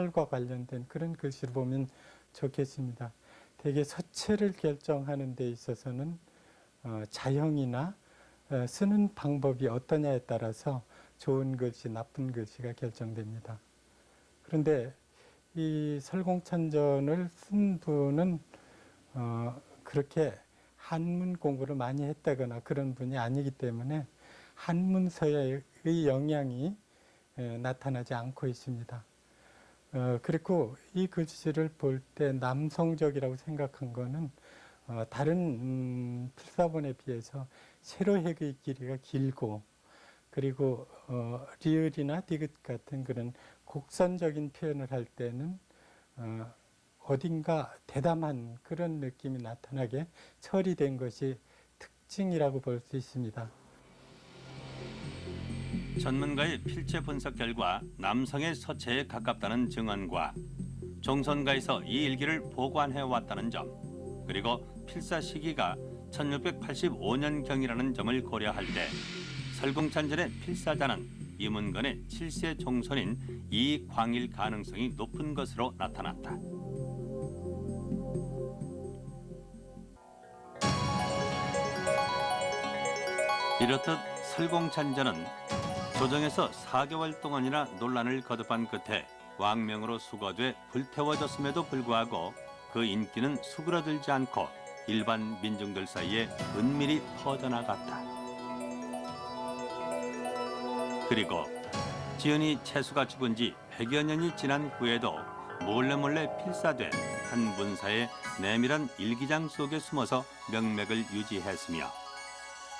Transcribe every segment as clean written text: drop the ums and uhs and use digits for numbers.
과 관련된 그런 글씨를 보면 좋겠습니다. 대개 서체를 결정하는 데 있어서는 자형이나 쓰는 방법이 어떠냐에 따라서 좋은 글씨, 나쁜 글씨가 결정됩니다. 그런데 이 설공찬전을 쓴 분은 그렇게 한문 공부를 많이 했다거나 그런 분이 아니기 때문에 한문서의 영향이 나타나지 않고 있습니다. 그리고 이 글씨를 볼 때 남성적이라고 생각한 거는 다른 필사본에 비해서 세로획의 길이가 길고, 그리고 리을이나 디귿 같은 그런 곡선적인 표현을 할 때는 어딘가 대담한 그런 느낌이 나타나게 처리된 것이 특징이라고 볼 수 있습니다. 전문가의 필체 분석 결과 남성의 서체에 가깝다는 증언과 종선가에서 이 일기를 보관해왔다는 점, 그리고 필사 시기가 1685년경이라는 점을 고려할 때 설공찬전의 필사자는 이문건의 7세 종손인 이광일 가능성이 높은 것으로 나타났다. 이렇듯 설공찬전은 조정에서 4개월 동안이나 논란을 거듭한 끝에 왕명으로 수거돼 불태워졌음에도 불구하고 그 인기는 수그러들지 않고 일반 민중들 사이에 은밀히 퍼져나갔다. 그리고 지은이 채수가 죽은 지 100여 년이 지난 후에도 몰래 필사돼 한 문사의 내밀한 일기장 속에 숨어서 명맥을 유지했으며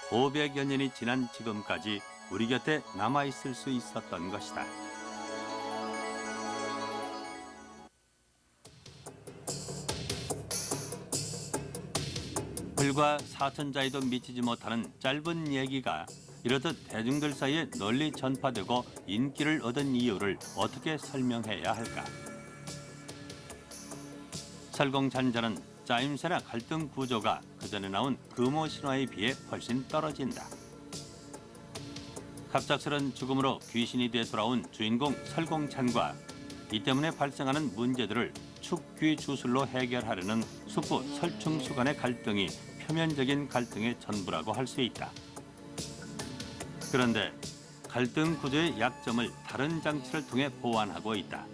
500여 년이 지난 지금까지 우리 곁에 남아있을 수 있었던 것이다. 불과 사천자에도 미치지 못하는 짧은 얘기가 이렇듯 대중들 사이에 널리 전파되고 인기를 얻은 이유를 어떻게 설명해야 할까? 설공찬전은 짜임새나 갈등 구조가 그전에 나온 금오 신화에 비해 훨씬 떨어진다. 갑작스런 죽음으로 귀신이 돼 돌아온 주인공 설공찬과 이 때문에 발생하는 문제들을 축귀 주술로 해결하려는 숙부 설충수 간의 갈등이 표면적인 갈등의 전부라고 할 수 있다. 그런데 갈등 구조의 약점을 다른 장치를 통해 보완하고 있다.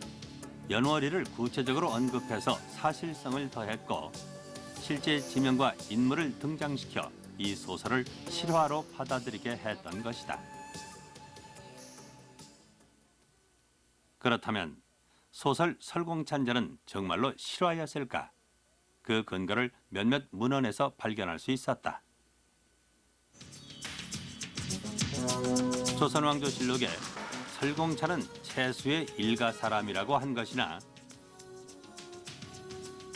연월일을 구체적으로 언급해서 사실성을 더했고 실제 지명과 인물을 등장시켜 이 소설을 실화로 받아들이게 했던 것이다. 그렇다면 소설 설공찬전은 정말로 실화였을까? 그 근거를 몇몇 문헌에서 발견할 수 있었다. 조선왕조실록에 설공찬은 채수의 일가 사람이라고 한 것이나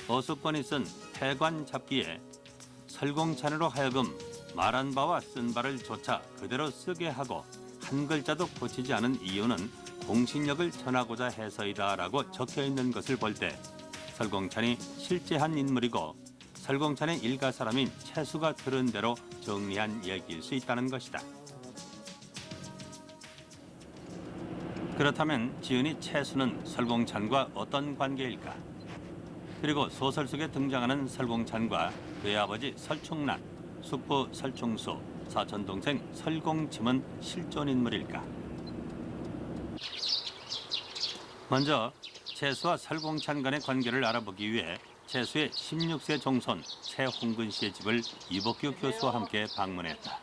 어숙권이 쓴 패관 잡기에 설공찬으로 하여금 말한 바와 쓴 바를 조차 그대로 쓰게 하고 한 글자도 고치지 않은 이유는 공신력을 전하고자 해서이다라고 적혀있는 것을 볼 때 설공찬이 실제한 인물이고 설공찬의 일가 사람인 채수가 들은 대로 정리한 얘기일 수 있다는 것이다. 그렇다면 지은이 채수는 설공찬과 어떤 관계일까? 그리고 소설 속에 등장하는 설공찬과 그의 아버지 설충난, 숙부 설충수, 사촌동생 설공침은 실존 인물일까? 먼저 채수와 설공찬 간의 관계를 알아보기 위해 채수의 16세 종손 최홍근 씨의 집을 이복규 교수와 함께 방문했다.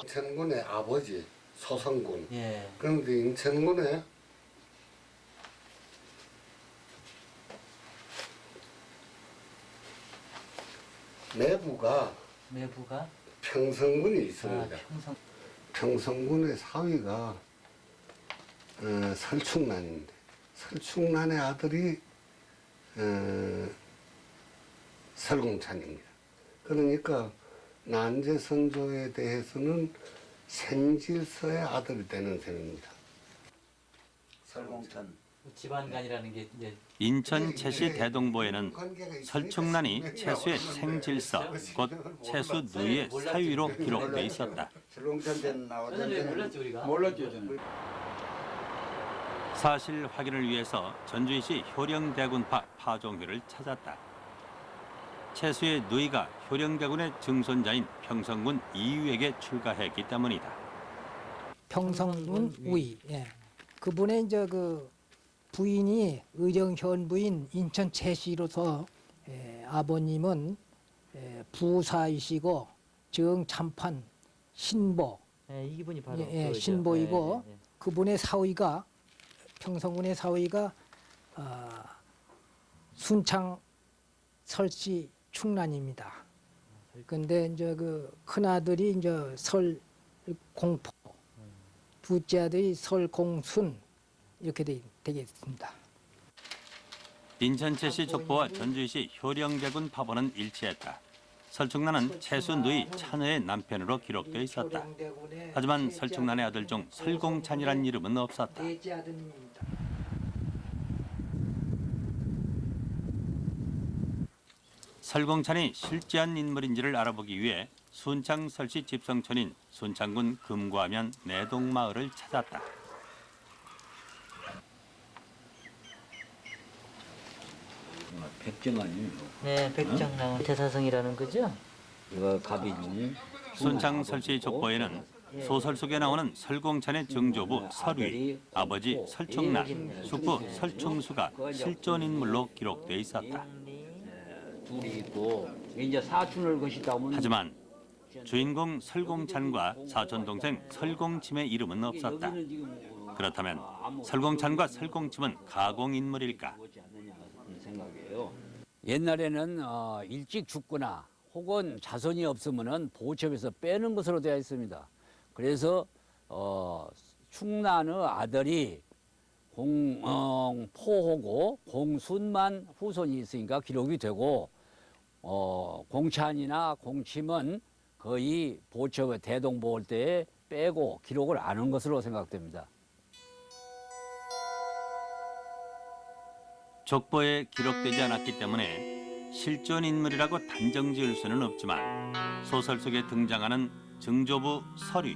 인천군의 아버지 소성군. 예. 그런데 인천군에 내부가 평성군이 있습니다. 평성군의 사위가 설충난인데 설충난의 아들이 설공찬입니다. 그러니까 난제선조에 대해서는 생질서의 아들이 되는 셈입니다. 설공찬 집안간이라는 게 이제 인천 채시 대동보에는 설충난이 채수의 생질서, 곧 채수 누이의 사위로 기록돼 있었다. 설공찬 때는 나왔는데 몰랐죠 우리가? 몰랐죠 저는. 사실 확인을 위해서 전주시 효령대군파 파종회를 찾았다. 채수의 누이가 효령대군의 증손자인 평성군 이유에게 출가했기 때문이다. 평성군 우이. 예. 그분의 이제 그 부인이 의정현 부인 인천 채씨로서 아버님은 부사이시고 정참판 신보 예, 이분이 바로 그거죠. 신보이고 예, 예, 예. 그분의 사위가 평성군의 사위가 순창 설씨 충란입니다. 근데 이제 그 큰 아들이 이제 설공포, 둘째 아들이 설공순 이렇게 되겠습니다. 인천채씨 족보와 전주시 효령대군 파본은 일치했다. 설충란은 채수 누이 찬호의 남편으로 기록되어 있었다. 하지만 설충란의 아들 중 설공찬이란 이름은 없었다. 넷째 아드님입니다. 설공찬이 실제한 인물인지를 알아보기 위해 순창 설씨 집성촌인 순창군 금과면 내동마을을 찾았다. 백정 아니에요? 네, 백정랑 대사성이라는 거죠? 이거 갑이중. 순창 설씨 족보에는 소설 속에 나오는 설공찬의 증조부 설위, 아버지 설충난, 숙부 설충수가 실존 인물로 기록돼 있었다. 둘이 있고 이제 사촌을 것이다 보면 하지만 주인공 설공찬과 사촌 동생 설공침의 이름은 없었다. 그렇다면 설공찬과 설공침은 가공 인물일까? 오지 않느냐 그런 생각이에요. 옛날에는 일찍 죽거나 혹은 자손이 없으면은 보첩에서 빼는 것으로 되어 있습니다. 그래서 충난의 아들이 공포호고 공순만 후손이 있으니까 기록이 되고 공찬이나 공침은 거의 보첩의 대동보올 때에 빼고 기록을 안 한 것으로 생각됩니다. 족보에 기록되지 않았기 때문에 실존 인물이라고 단정 지을 수는 없지만 소설 속에 등장하는 증조부 설위,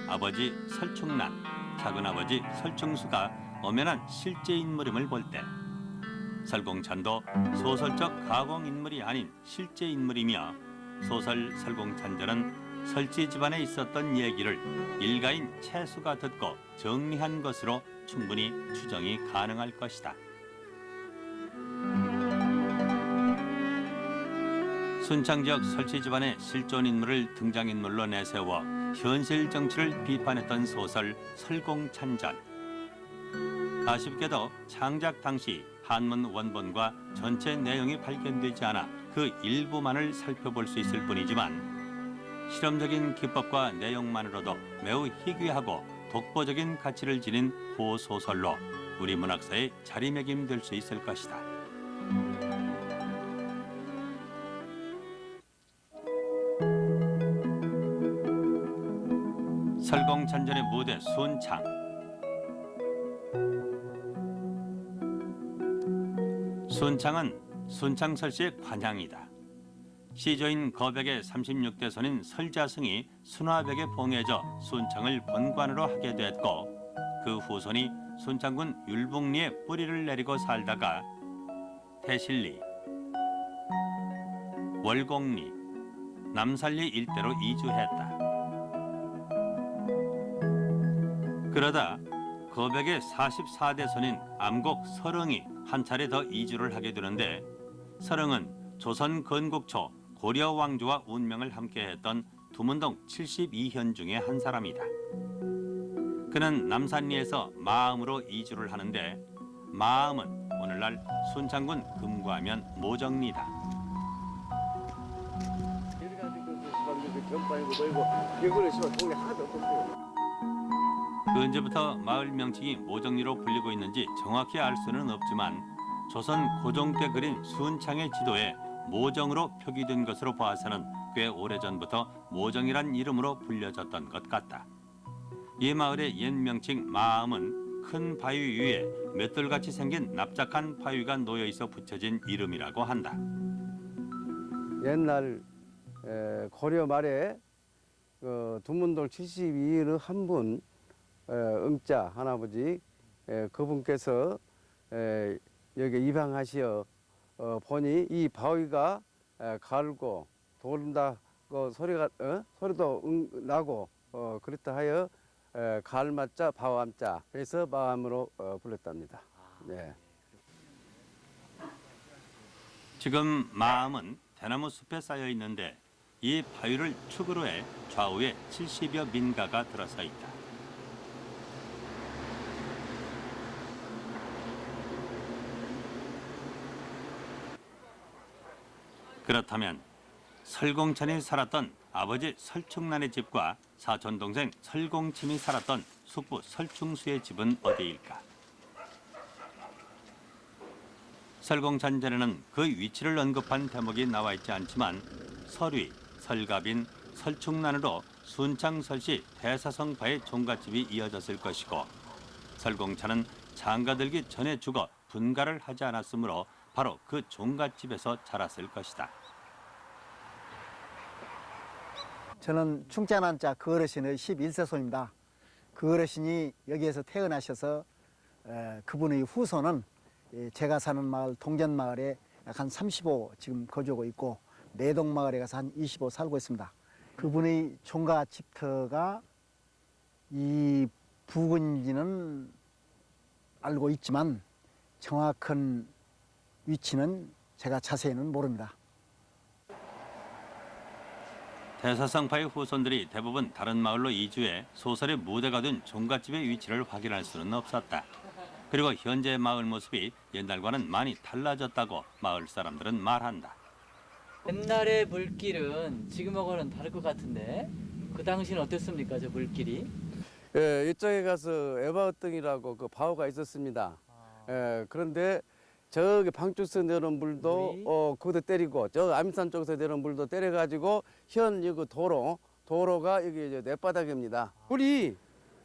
아버지 설충난, 작은아버지 설충수가 엄연한 실제 인물임을 볼 때 설공찬도 소설적 가공 인물이 아닌 실제 인물이며 소설 설공찬전은 설씨 집안에 있었던 얘기를 일가인 채수가 듣고 정리한 것으로 충분히 추정이 가능할 것이다. 순창 지역 설씨 집안의 실존 인물을 등장인물로 내세워 현실 정치를 비판했던 소설 설공찬전. 아쉽게도 창작 당시 한문 원본과 전체 내용이 발견되지 않아 그 일부만을 살펴볼 수 있을 뿐이지만 실험적인 기법과 내용만으로도 매우 희귀하고 독보적인 가치를 지닌 호소설로 우리 문학사에 자리매김될 수 있을 것이다. 설공찬전의 무대 순창. 순창은 순창설씨의 관향이다. 시조인 거백의 36대 손인 설자승이 순화백에 봉해져 순창을 본관으로 하게 됐고 그 후손이 순창군 율북리에 뿌리를 내리고 살다가 태실리, 월곡리, 남살리 일대로 이주했다. 그러다 거백의 44대 손인 암곡 설흥이 한 차례 더 이주를 하게 되는데 설흥은 조선 건국초 고려 왕조와 운명을 함께했던 두문동 72현 중에 한 사람이다. 그는 남산리에서 마음으로 이주를 하는데 마음은 오늘날 순창군 금과면 모정리다. 그 언제부터 마을 명칭이 모정리로 불리고 있는지 정확히 알 수는 없지만 조선 고종 때 그린 순창의 지도에 모정으로 표기된 것으로 봐서는 꽤 오래전부터 모정이란 이름으로 불려졌던 것 같다. 이 마을의 옛 명칭 마음은 큰 바위 위에 맷돌같이 생긴 납작한 바위가 놓여 있어 붙여진 이름이라고 한다. 옛날 고려 말에 두문동 72의 한 분 응자 할아버지 그분께서 여기 입항하시어 보니 이 바위가 갈고 도른다고 소리도 나고 그렇다 하여 가을맞자 바암자 그래서 바암으로 불렀답니다. 네. 지금 마암은 대나무 숲에 쌓여 있는데 이 바위를 축으로 해 좌우에 70여 민가가 들어서 있다. 그렇다면 설공찬이 살았던 아버지 설충난의 집과 사촌 동생 설공침이 살았던 숙부 설충수의 집은 어디일까? 설공찬전에는 그 위치를 언급한 대목이 나와 있지 않지만 설위, 설갑인, 설충난으로 순창설씨 대사성파의 종갓집이 이어졌을 것이고 설공찬은 장가들기 전에 죽어 분가를 하지 않았으므로 바로 그 종갓집에서 자랐을 것이다. 저는 충짠한자 그 어르신의 11세손입니다. 그 어르신이 여기에서 태어나셔서 그분의 후손은 제가 사는 마을 동전마을에 약 한 35 지금 거주하고 있고 내동마을에 가서 한 25 살고 있습니다. 그분의 종가 집터가 이 부근인지는 알고 있지만 정확한 위치는 제가 자세히는 모릅니다. 대사성파의 후손들이 대부분 다른 마을로 이주해 소설의 무대가 된 종갓집의 위치를 확인할 수는 없었다. 그리고 현재 마을 모습이 옛날과는 많이 달라졌다고 마을 사람들은 말한다. 옛날의 물길은 지금하고는 다를 것 같은데 그 당시는 어땠습니까, 저 물길이? 이쪽에 가서 에바우등이라고 그 바위가 있었습니다. 그런데 저기 방쪽에서 내려온 물도 거기도 때리고 저 아미산 쪽에서 내려온 물도 때려가지고 현 이거 도로가 여기 이제 냇바닥입니다. 물이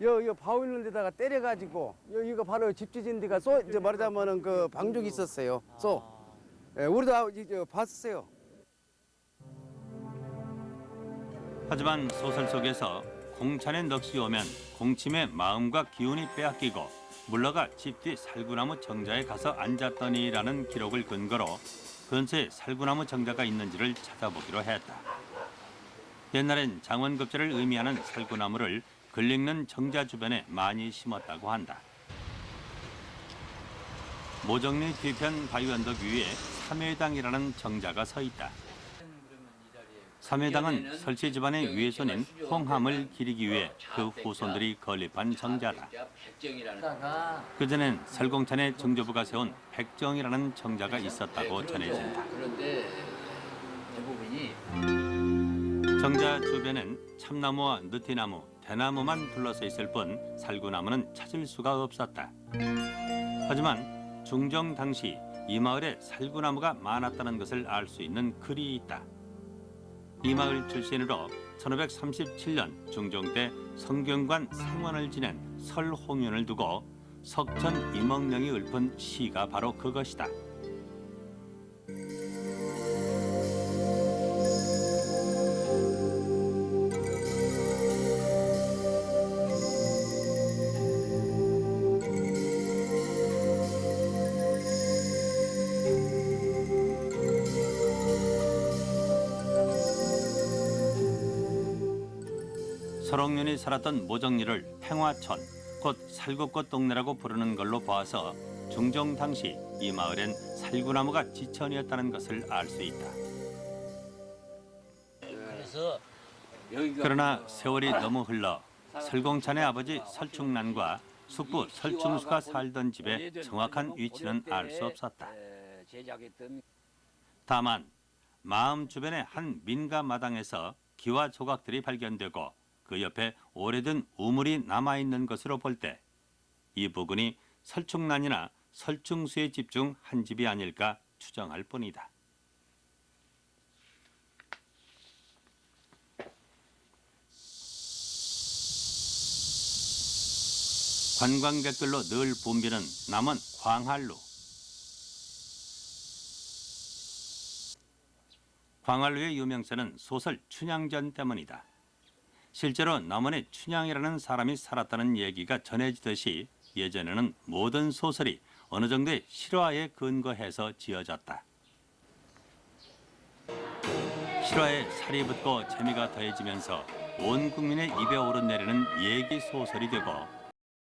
여 바위 있는 데다가 때려가지고 이거 바로 집지진 데가 이제 말하자면은 그 방죽이 있었어요. 우리도 이제 봤어요. 하지만 소설 속에서 공찬의 넋이 오면 공침의 마음과 기운이 빼앗기고 물러가 집 뒤 살구나무 정자에 가서 앉았더니라는 기록을 근거로 근처에 살구나무 정자가 있는지를 찾아보기로 했다. 옛날엔 장원급제를 의미하는 살구나무를 글릭는 정자 주변에 많이 심었다고 한다. 모정리 뒤편 바위 언덕 위에 삼회당이라는 정자가 서 있다. 삼회당은 설씨 집안의 위손인 홍함을 기리기 위해 그 후손들이 건립한 정자다. 그전엔 설공찬의 증조부가 세운 백정이라는 정자가 있었다고 전해진다. 그런데 대부분이 정자 주변엔 참나무와 느티나무, 대나무만 둘러서 있을 뿐 살구나무는 찾을 수가 없었다. 하지만 중정 당시 이 마을에 살구나무가 많았다는 것을 알 수 있는 글이 있다. 이 마을 출신으로 1537년 중종 때 성균관 생원을 지낸 설홍윤을 두고 석천 임억령이 읊은 시가 바로 그것이다. 설홍윤이 살았던 모정리를 행화촌, 곧 살구꽃 동네라고 부르는 걸로 봐서 중종 당시 이 마을엔 살구나무가 지천이었다는 것을 알 수 있다. 그래서 여기가 그러나 세월이 너무 흘러 설공찬의 아버지 설충난과 숙부 설충수가 살던 집의 정확한 위치는 알 수 없었다. 제작했던 다만 마음 주변의 한 민가 마당에서 기와 조각들이 발견되고 그 옆에 오래된 우물이 남아있는 것으로 볼 때 이 부근이 설충난이나 설충수의 집 중 한 집이 아닐까 추정할 뿐이다. 관광객들로 늘 붐비는 남원 광활루. 광활루의 유명세는 소설 춘향전 때문이다. 실제로 남원에 춘향이라는 사람이 살았다는 얘기가 전해지듯이 예전에는 모든 소설이 어느 정도의 실화에 근거해서 지어졌다. 실화에 살이 붙고 재미가 더해지면서 온 국민의 입에 오르내리는 얘기 소설이 되고